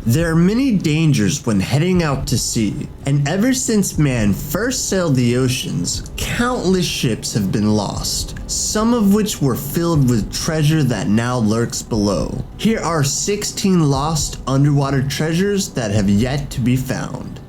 There are many dangers when heading out to sea, and ever since man first sailed the oceans, countless ships have been lost, some of which were filled with treasure that now lurks below. Here are 16 lost underwater treasures that have yet to be found.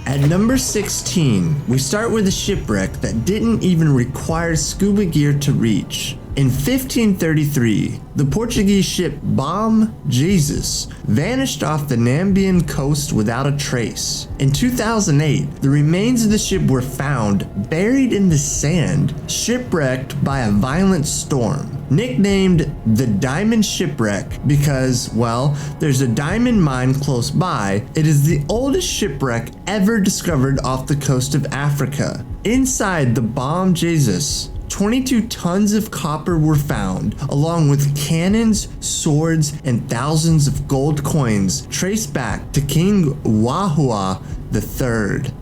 At number 16, we start with a shipwreck that didn't even require scuba gear to reach. In 1533, the Portuguese ship Bom Jesus vanished off the Namibian coast without a trace. In 2008, the remains of the ship were found buried in the sand, shipwrecked by a violent storm. Nicknamed the Diamond Shipwreck because, well, there's a diamond mine close by, it is the oldest shipwreck ever discovered off the coast of Africa. Inside the Bom Jesus, 22 tons of copper were found, along with cannons, swords, and thousands of gold coins traced back to King Joao III.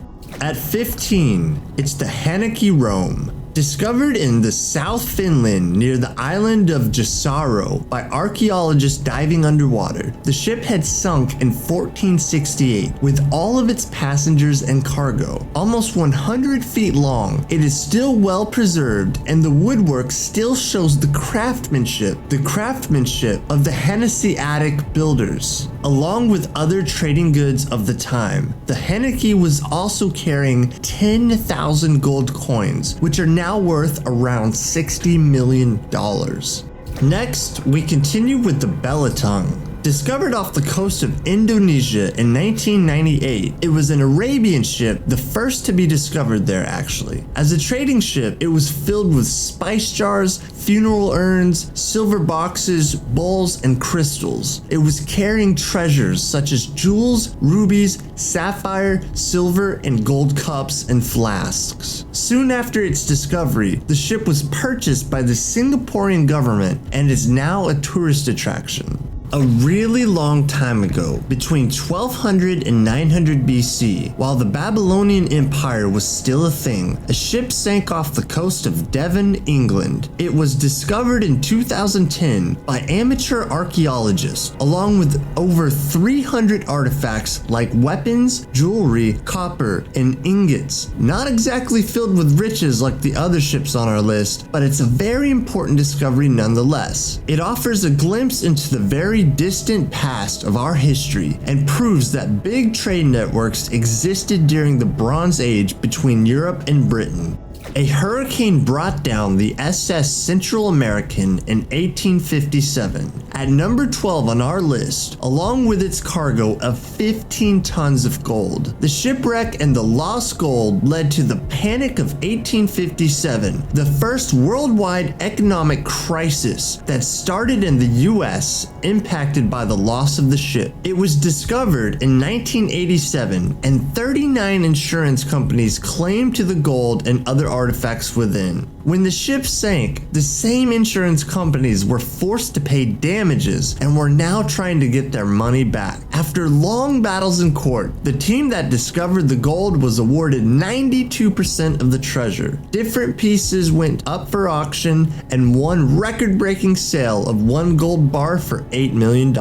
At 15, it's the Hanneke Wrome. Discovered in the South Finland near the island of Jussaro by archaeologists diving underwater, the ship had sunk in 1468 with all of its passengers and cargo. Almost 100 feet long, it is still well preserved and the woodwork still shows the craftsmanship of the Hanseatic builders. Along with other trading goods of the time, the Hanneke was also carrying 10,000 gold coins, which are now worth around $60 million. Next, we continue with the BELLAMY. Discovered off the coast of Indonesia in 1998, it was an Arabian ship, the first to be discovered there actually. As a trading ship, it was filled with spice jars, funeral urns, silver boxes, bowls, and crystals. It was carrying treasures such as jewels, rubies, sapphire, silver, and gold cups and flasks. Soon after its discovery, the ship was purchased by the Singaporean government and is now a tourist attraction. A really long time ago, between 1200 and 900 BC, while the Babylonian Empire was still a thing, a ship sank off the coast of Devon, England. It was discovered in 2010 by amateur archaeologists, along with over 300 artifacts like weapons, jewelry, copper, and ingots. Not exactly filled with riches like the other ships on our list, but it's a very important discovery nonetheless. It offers a glimpse into the very distant past of our history and proves that big trade networks existed during the Bronze Age between Europe and Britain. A hurricane brought down the SS Central American in 1857. At number 12 on our list, along with its cargo of 15 tons of gold. The shipwreck and the lost gold led to the Panic of 1857, the first worldwide economic crisis that started in the US, impacted by the loss of the ship. It was discovered in 1987, and 39 insurance companies claimed to the gold and other artifacts within. When the ship sank, the same insurance companies were forced to pay damages and were now trying to get their money back. After long battles in court, the team that discovered the gold was awarded 92% of the treasure. Different pieces went up for auction and one record-breaking sale of one gold bar for $8 million.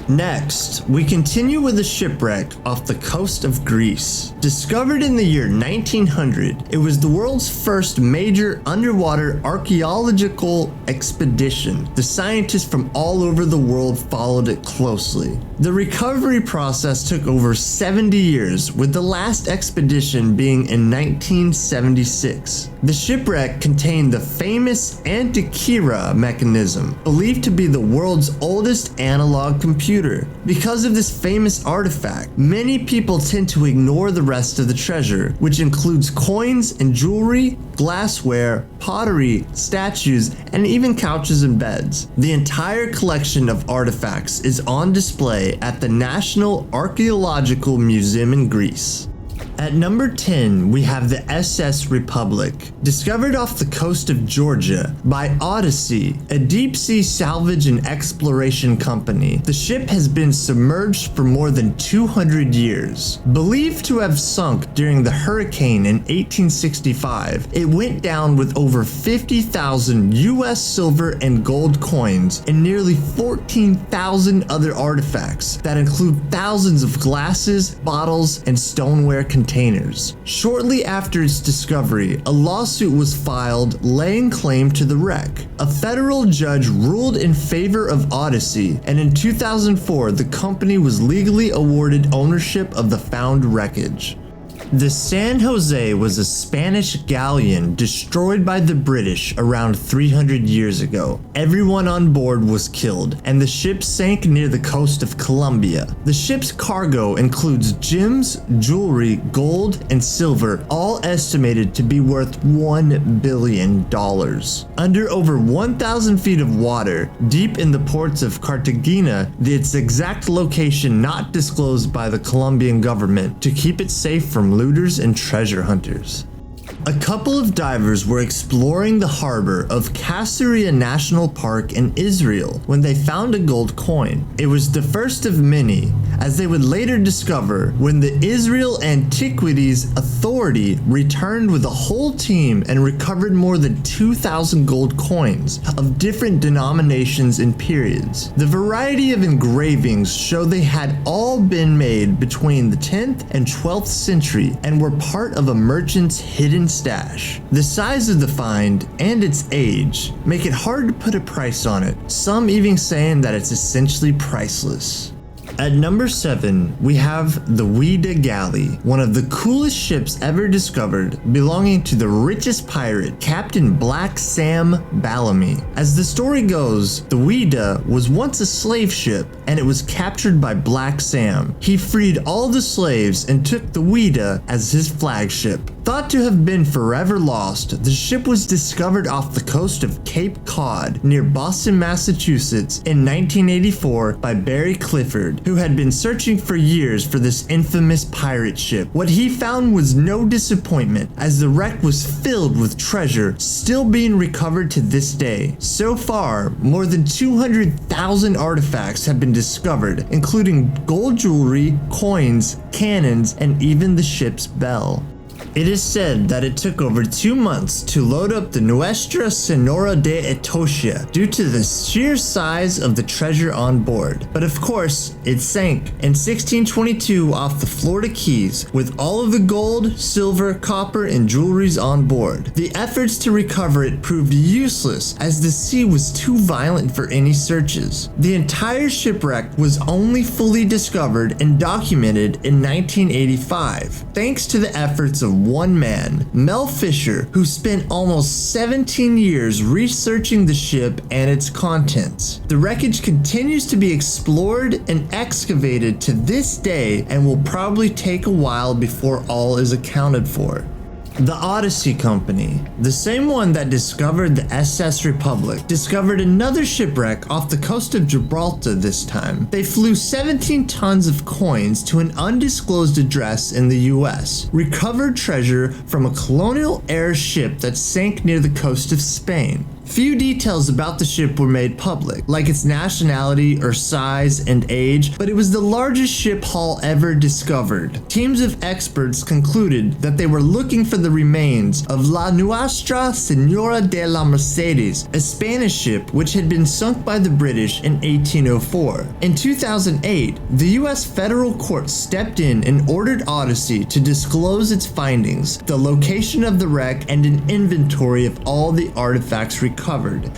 Next, we continue with a shipwreck off the coast of Greece. Discovered in the year 1900, it was the world's first major underwater archaeological expedition. The scientists from all over the world followed it closely. The recovery process took over 70 years, with the last expedition being in 1976. The shipwreck contained the famous Antikythera mechanism, believed to be the world's oldest analog computer. Because of this famous artifact, many people tend to ignore the rest of the treasure, which includes coins and jewelry, glassware, pottery, statues, and even couches and beds. The entire collection of artifacts is on display at the National Archaeological Museum in Greece. At number 10, we have the SS Republic. Discovered off the coast of Georgia by ODYSSEY, a deep-sea salvage and exploration company, the ship has been submerged for more than 200 years. Believed to have sunk during the hurricane in 1865, it went down with over 50,000 US silver and gold coins and nearly 14,000 other artifacts that include thousands of glasses, bottles, and stoneware containers. Shortly after its discovery, a lawsuit was filed laying claim to the wreck. A federal judge ruled in favor of ODYSSEY, and in 2004, the company was legally awarded ownership of the found wreckage. The San Jose was a Spanish galleon destroyed by the British around 300 years ago. Everyone on board was killed, and the ship sank near the coast of Colombia. The ship's cargo includes gems, jewelry, gold, and silver, all estimated to be worth $1 billion. Under over 1,000 feet of water, deep in the ports of Cartagena, its exact location not disclosed by the Colombian government to keep it safe from looters and treasure hunters. A couple of divers were exploring the harbor of Kasserine National Park in Israel when they found a gold coin. It was the first of many, as they would later discover when the Israel Antiquities Authority returned with a whole team and recovered more than 2,000 gold coins of different denominations and periods. The variety of engravings show they had all been made between the 10th and 12th century and were part of a merchant's hidden stash. The size of the find and its age make it hard to put a price on it, some even saying that it's essentially priceless. At number 7, we have the Ouida Galley, one of the coolest ships ever discovered, belonging to the richest pirate, Captain Black Sam Bellamy. As the story goes, the Ouida was once a slave ship, and it was captured by Black Sam. He freed all the slaves and took the Ouida as his flagship. Thought to have been forever lost, the ship was discovered off the coast of Cape Cod, near Boston, Massachusetts, in 1984 by Barry Clifford, who had been searching for years for this infamous pirate ship. What he found was no disappointment, as the wreck was filled with treasure still being recovered to this day. So far, more than 200,000 artifacts have been discovered, including gold jewelry, coins, cannons, and even the ship's bell. It is said that it took over 2 months to load up the Nuestra Señora de Etosia due to the sheer size of the treasure on board. But of course, it sank in 1622 off the Florida Keys with all of the gold, silver, copper, and jewelries on board. The efforts to recover it proved useless as the sea was too violent for any searches. The entire shipwreck was only fully discovered and documented in 1985, thanks to the efforts of one man, Mel Fisher, who spent almost 17 years researching the ship and its contents. The wreckage continues to be explored and excavated to this day and will probably take a while before all is accounted for. The ODYSSEY Company, the same one that discovered the SS Republic, discovered another shipwreck off the coast of Gibraltar this time. They flew 17 tons of coins to an undisclosed address in the US, recovered treasure from a colonial era ship that sank near the coast of Spain. Few details about the ship were made public, like its nationality or size and age, but it was the largest ship haul ever discovered. Teams of experts concluded that they were looking for the remains of La Nuestra Señora de la Mercedes, a Spanish ship which had been sunk by the British in 1804. In 2008, the US federal court stepped in and ordered ODYSSEY to disclose its findings, the location of the wreck, and an inventory of all the artifacts recovered.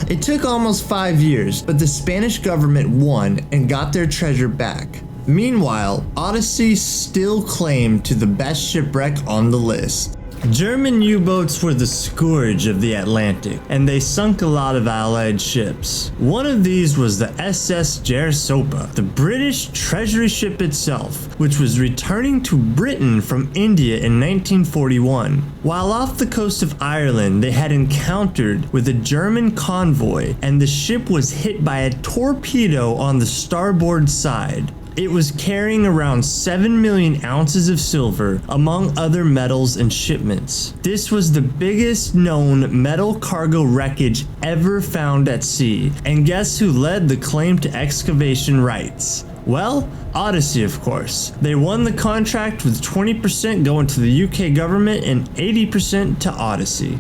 It took almost 5 years, but the Spanish government won and got their treasure back. Meanwhile, ODYSSEY still claimed to the best shipwreck on the list. German U-boats were the scourge of the Atlantic, and they sunk a lot of Allied ships. One of these was the SS Jarisopa, the British treasury ship itself, which was returning to Britain from India in 1941. While off the coast of Ireland, they had encountered with a German convoy, and the ship was hit by a torpedo on the starboard side. It was carrying around 7 million ounces of silver, among other metals and shipments. This was the biggest known metal cargo wreckage ever found at sea, and guess who led the claim to excavation rights? Well, ODYSSEY, of course. They won the contract with 20% going to the UK government and 80% to ODYSSEY.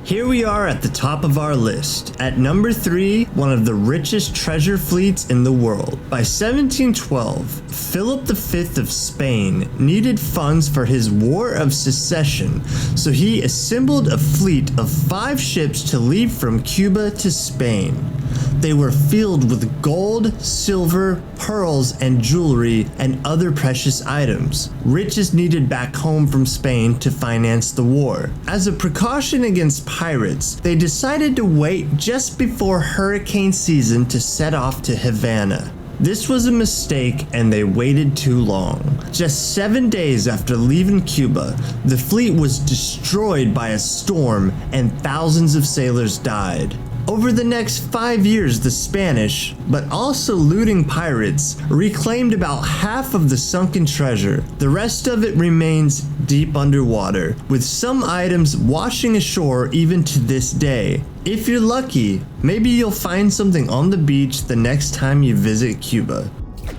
Here we are at the top of our list. At number 3, one of the richest treasure fleets in the world. By 1712, Philip V of Spain needed funds for his War of Secession, so he assembled a fleet of 5 ships to leave from Cuba to Spain. They were filled with gold, silver, pearls, and jewelry, and other precious items, riches needed back home from Spain to finance the war. As a precaution against pirates, they decided to wait just before hurricane season to set off to Havana. This was a mistake and they waited too long. Just 7 days after leaving Cuba, the fleet was destroyed by a storm and thousands of sailors died. Over the next 5 years, the Spanish, but also looting pirates, reclaimed about half of the sunken treasure. The rest of it remains deep underwater, with some items washing ashore even to this day. If you're lucky, maybe you'll find something on the beach the next time you visit Cuba.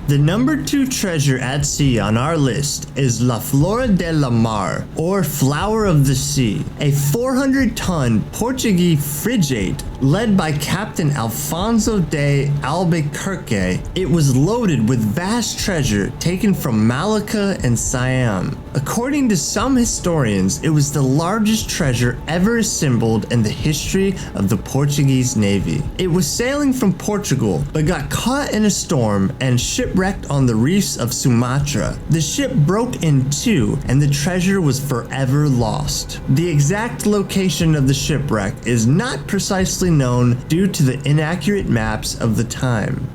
The number 2 treasure at sea on our list is La Flor de la Mar, or Flower of the Sea, a 400-ton Portuguese frigate led by Captain Alfonso de Albuquerque. It was loaded with vast treasure taken from Malacca and Siam. According to some historians, it was the largest treasure ever assembled in the history of the Portuguese Navy. It was sailing from Portugal, but got caught in a storm and shipwrecked on the reefs of Sumatra. The ship broke in two, and the treasure was forever lost. The exact location of the shipwreck is not precisely known due to the inaccurate maps of the time.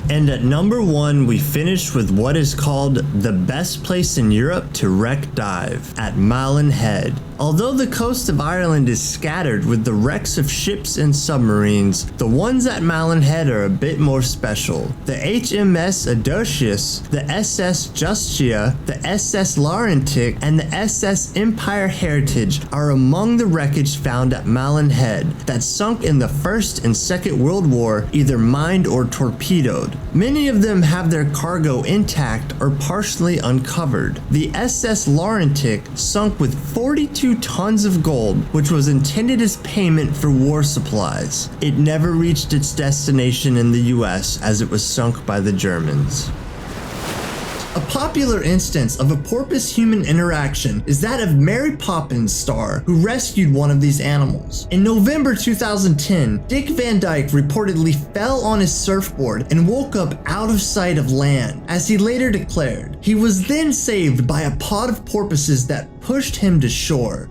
And at number 1, we finish with what is called the best place in Europe to wreck dive, at Malin Head. Although the coast of Ireland is scattered with the wrecks of ships and submarines, the ones at Malin Head are a bit more special. The HMS Odysseus, the SS Justia, the SS Laurentic, and the SS Empire Heritage are among the wreckage found at Malin Head that sunk in the First and Second World War, either mined or torpedoed. Many of them have their cargo intact or partially uncovered. The SS Laurentic sunk with 42 tons of gold, which was intended as payment for war supplies. It never reached its destination in the US as it was sunk by the Germans. A popular instance of a porpoise-human interaction is that of Mary Poppins' star, who rescued one of these animals. In November 2010, Dick Van Dyke reportedly fell on his surfboard and woke up out of sight of land, as he later declared. He was then saved by a pod of porpoises that pushed him to shore.